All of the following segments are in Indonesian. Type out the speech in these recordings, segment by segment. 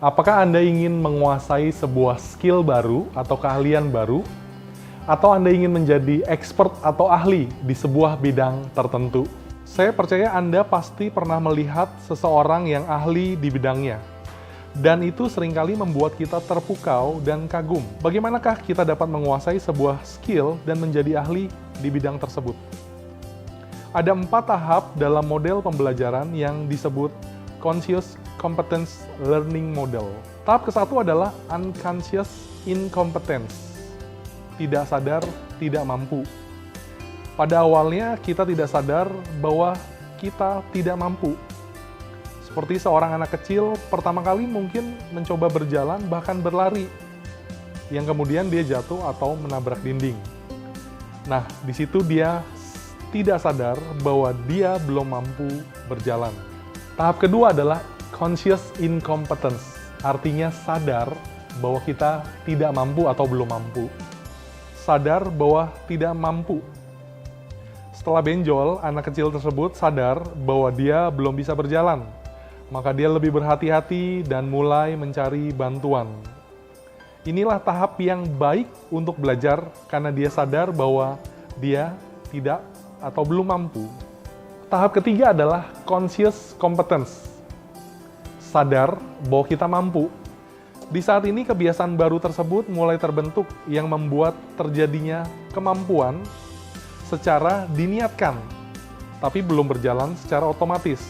Apakah Anda ingin menguasai sebuah skill baru atau keahlian baru? Atau Anda ingin menjadi expert atau ahli di sebuah bidang tertentu? Saya percaya Anda pasti pernah melihat seseorang yang ahli di bidangnya. Dan itu seringkali membuat kita terpukau dan kagum. Bagaimanakah kita dapat menguasai sebuah skill dan menjadi ahli di bidang tersebut? Ada 4 tahap dalam model pembelajaran yang disebut Conscious Competence Learning Model. Tahap ke-1 adalah Unconscious Incompetence. Tidak sadar, tidak mampu. Pada awalnya kita tidak sadar bahwa kita tidak mampu. Seperti seorang anak kecil pertama kali mungkin mencoba berjalan bahkan berlari, yang kemudian dia jatuh atau menabrak dinding. Nah, di situ dia tidak sadar bahwa dia belum mampu berjalan. Tahap kedua adalah Conscious Incompetence, artinya sadar bahwa kita tidak mampu atau belum mampu. Sadar bahwa tidak mampu. Setelah benjol, anak kecil tersebut sadar bahwa dia belum bisa berjalan. Maka dia lebih berhati-hati dan mulai mencari bantuan. Inilah tahap yang baik untuk belajar karena dia sadar bahwa dia tidak atau belum mampu. Tahap ketiga adalah Conscious Competence. Sadar bahwa kita mampu. Di saat ini kebiasaan baru tersebut mulai terbentuk yang membuat terjadinya kemampuan secara diniatkan, tapi belum berjalan secara otomatis.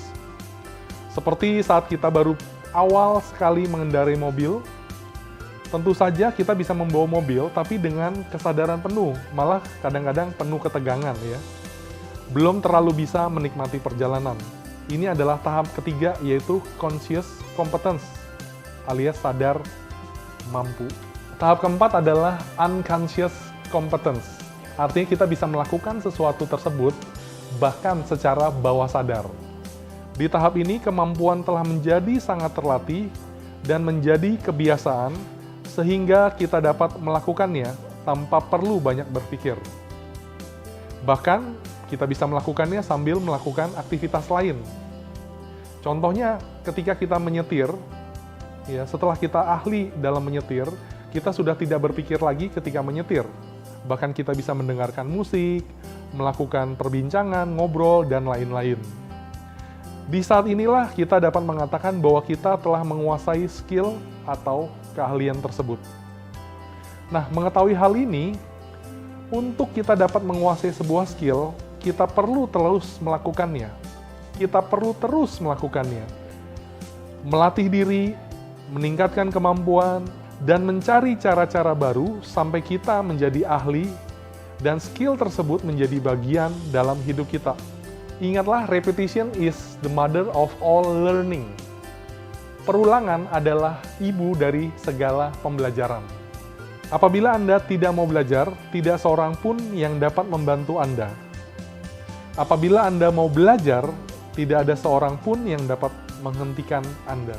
Seperti saat kita baru awal sekali mengendarai mobil, tentu saja kita bisa membawa mobil, tapi dengan kesadaran penuh, malah kadang-kadang penuh ketegangan ya. Belum terlalu bisa menikmati perjalanan. Ini adalah tahap ketiga, yaitu Conscious Competence, alias sadar mampu. Tahap keempat adalah Unconscious Competence. Artinya kita bisa melakukan sesuatu tersebut bahkan secara bawah sadar. Di tahap ini kemampuan telah menjadi sangat terlatih dan menjadi kebiasaan sehingga kita dapat melakukannya tanpa perlu banyak berpikir. Bahkan kita bisa melakukannya sambil melakukan aktivitas lain. Contohnya ketika kita menyetir, ya, setelah kita ahli dalam menyetir, kita sudah tidak berpikir lagi ketika menyetir. Bahkan kita bisa mendengarkan musik, melakukan perbincangan, ngobrol, dan lain-lain. Di saat inilah kita dapat mengatakan bahwa kita telah menguasai skill atau keahlian tersebut. Nah, mengetahui hal ini, untuk kita dapat menguasai sebuah skill, kita perlu terus melakukannya. Kita perlu terus melakukannya. Melatih diri, meningkatkan kemampuan, dan mencari cara-cara baru sampai kita menjadi ahli dan skill tersebut menjadi bagian dalam hidup kita. Ingatlah, repetition is the mother of all learning. Perulangan adalah ibu dari segala pembelajaran. Apabila Anda tidak mau belajar, tidak seorang pun yang dapat membantu Anda. Apabila Anda mau belajar, tidak ada seorang pun yang dapat menghentikan Anda.